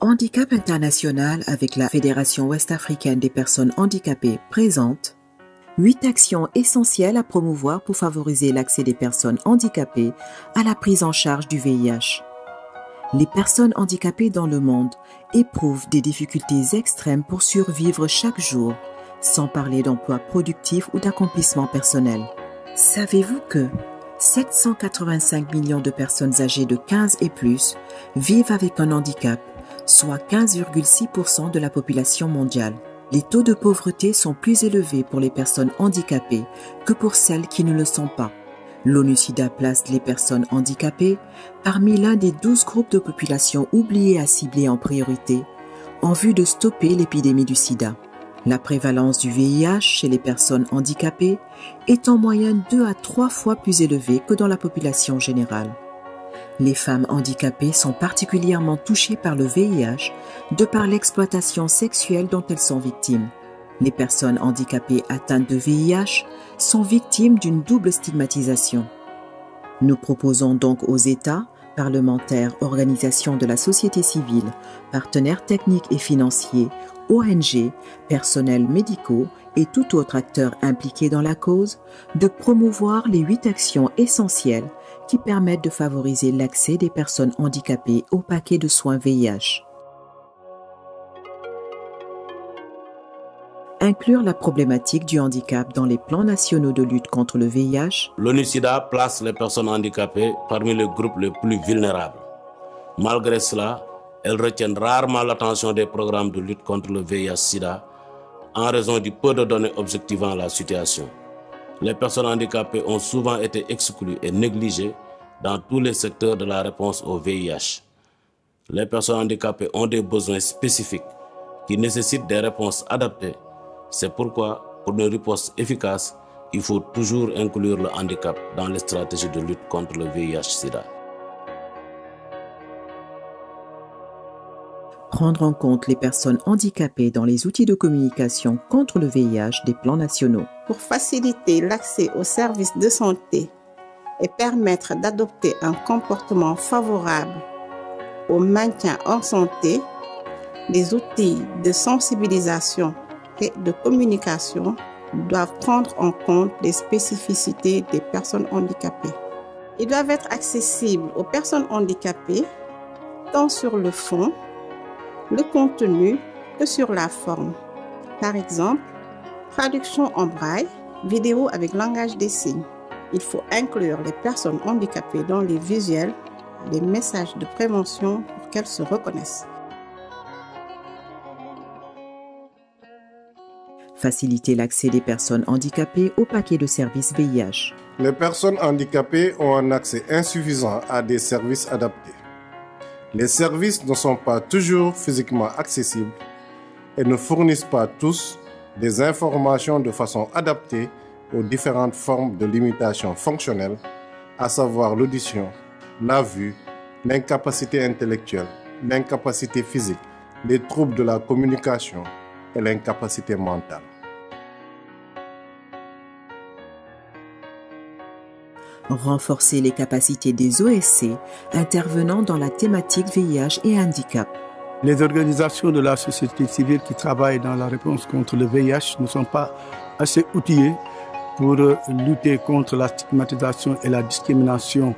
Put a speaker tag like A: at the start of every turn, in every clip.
A: Handicap International avec la Fédération ouest-africaine des personnes handicapées présente 8 actions essentielles à promouvoir pour favoriser l'accès des personnes handicapées à la prise en charge du VIH. Les personnes handicapées dans le monde éprouvent des difficultés extrêmes pour survivre chaque jour, sans parler d'emploi productif ou d'accomplissement personnel. Savez-vous que 785 millions de personnes âgées de 15 et plus vivent avec un handicap, soit 15,6% de la population mondiale. Les taux de pauvreté sont plus élevés pour les personnes handicapées que pour celles qui ne le sont pas. L'ONU-SIDA place les personnes handicapées parmi l'un des 12 groupes de population oubliés à cibler en priorité en vue de stopper l'épidémie du sida. La prévalence du VIH chez les personnes handicapées est en moyenne 2 à 3 fois plus élevée que dans la population générale. Les femmes handicapées sont particulièrement touchées par le VIH de par l'exploitation sexuelle dont elles sont victimes. Les personnes handicapées atteintes de VIH sont victimes d'une double stigmatisation. Nous proposons donc aux États, parlementaires, organisations de la société civile, partenaires techniques et financiers, ONG, personnels médicaux et tout autre acteur impliqué dans la cause, de promouvoir les 8 actions essentielles qui permettent de favoriser l'accès des personnes handicapées au paquet de soins VIH. Inclure la problématique du handicap dans les plans nationaux de lutte contre le VIH.
B: L'ONU-SIDA place les personnes handicapées parmi les groupes les plus vulnérables. Malgré cela, elles retiennent rarement l'attention des programmes de lutte contre le VIH-SIDA en raison du peu de données objectivant la situation. Les personnes handicapées ont souvent été exclues et négligées dans tous les secteurs de la réponse au VIH. Les personnes handicapées ont des besoins spécifiques qui nécessitent des réponses adaptées. C'est pourquoi, pour une réponse efficace, il faut toujours inclure le handicap dans les stratégies de lutte contre le VIH-SIDA.
A: Prendre en compte les personnes handicapées dans les outils de communication contre le VIH des plans nationaux.
C: Pour faciliter l'accès aux services de santé et permettre d'adopter un comportement favorable au maintien en santé, les outils de sensibilisation et de communication doivent prendre en compte les spécificités des personnes handicapées. Ils doivent être accessibles aux personnes handicapées tant sur le fond, le contenu que sur la forme. Par exemple, traduction en braille, vidéo avec langage des signes. Il faut inclure les personnes handicapées dans les visuels, les messages de prévention pour qu'elles se reconnaissent.
A: Faciliter l'accès des personnes handicapées au paquet de services VIH.
D: Les personnes handicapées ont un accès insuffisant à des services adaptés. Les services ne sont pas toujours physiquement accessibles et ne fournissent pas tous des informations de façon adaptée aux différentes formes de limitation fonctionnelle, à savoir l'audition, la vue, l'incapacité intellectuelle, l'incapacité physique, les troubles de la communication et l'incapacité mentale.
A: Renforcer les capacités des OSC intervenant dans la thématique VIH et handicap.
E: Les organisations de la société civile qui travaillent dans la réponse contre le VIH ne sont pas assez outillées pour lutter contre la stigmatisation et la discrimination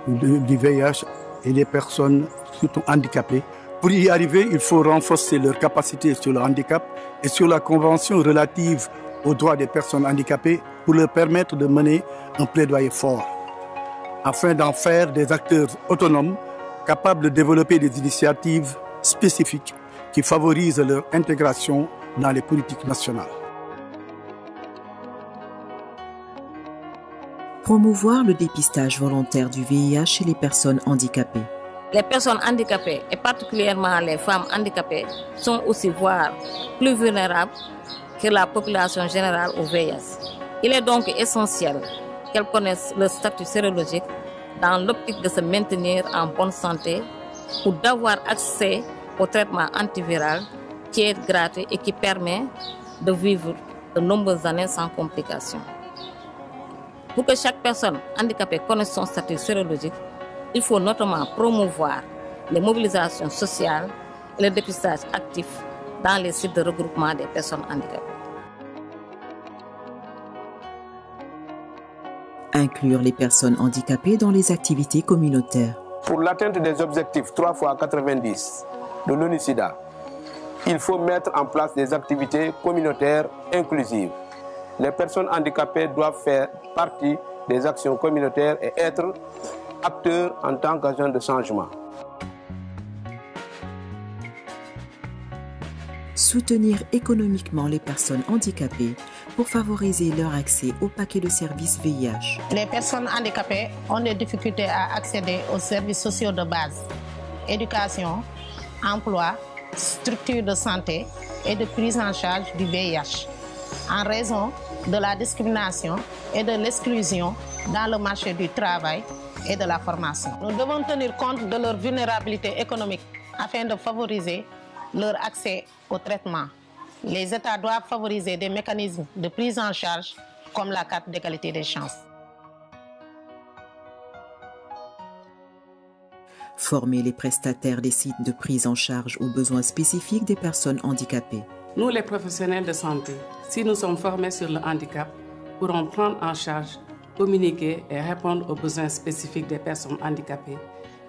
E: du VIH et les personnes surtout handicapées. Pour y arriver, il faut renforcer leurs capacités sur le handicap et sur la convention relative aux droits des personnes handicapées pour leur permettre de mener un plaidoyer fort, afin d'en faire des acteurs autonomes capables de développer des initiatives spécifiques qui favorisent leur intégration dans les politiques nationales.
A: Promouvoir le dépistage volontaire du VIH chez les personnes handicapées.
F: Les personnes handicapées, et particulièrement les femmes handicapées, sont aussi voire plus vulnérables que la population générale au VIH. Il est donc essentiel qu'elles connaissent leur statut sérologique dans l'optique de se maintenir en bonne santé ou d'avoir accès au traitement antiviral qui est gratuit et qui permet de vivre de nombreuses années sans complications. Pour que chaque personne handicapée connaisse son statut sérologique, il faut notamment promouvoir les mobilisations sociales et le dépistage actif dans les sites de regroupement des personnes handicapées.
A: Inclure les personnes handicapées dans les activités communautaires.
G: Pour l'atteinte des objectifs 3x90 de l'ONU-SIDA, il faut mettre en place des activités communautaires inclusives. Les personnes handicapées doivent faire partie des actions communautaires et être acteurs en tant qu'agents de changement.
A: Soutenir économiquement les personnes handicapées pour favoriser leur accès au paquet de services VIH.
H: Les personnes handicapées ont des difficultés à accéder aux services sociaux de base, éducation, emploi, structures de santé et de prise en charge du VIH, en raison de la discrimination et de l'exclusion dans le marché du travail et de la formation. Nous devons tenir compte de leur vulnérabilité économique afin de favoriser leur accès au traitement. Les États doivent favoriser des mécanismes de prise en charge comme la carte d'égalité des chances.
A: Former les prestataires des sites de prise en charge aux besoins spécifiques des personnes handicapées.
I: Nous, les professionnels de santé, si nous sommes formés sur le handicap, pourrons prendre en charge, communiquer et répondre aux besoins spécifiques des personnes handicapées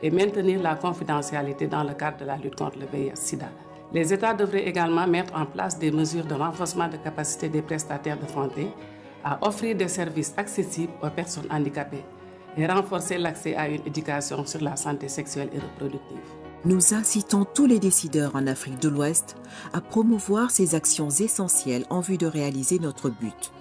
I: et maintenir la confidentialité dans le cadre de la lutte contre le VIH-Sida. Les États devraient également mettre en place des mesures de renforcement de capacité des prestataires de santé à offrir des services accessibles aux personnes handicapées et renforcer l'accès à une éducation sur la santé sexuelle et reproductive.
A: Nous incitons tous les décideurs en Afrique de l'Ouest à promouvoir ces actions essentielles en vue de réaliser notre but.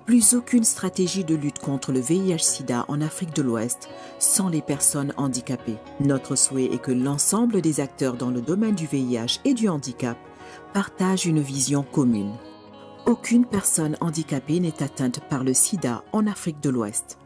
A: Plus aucune stratégie de lutte contre le VIH-Sida en Afrique de l'Ouest sans les personnes handicapées. Notre souhait est que l'ensemble des acteurs dans le domaine du VIH et du handicap partagent une vision commune. Aucune personne handicapée n'est atteinte par le sida en Afrique de l'Ouest.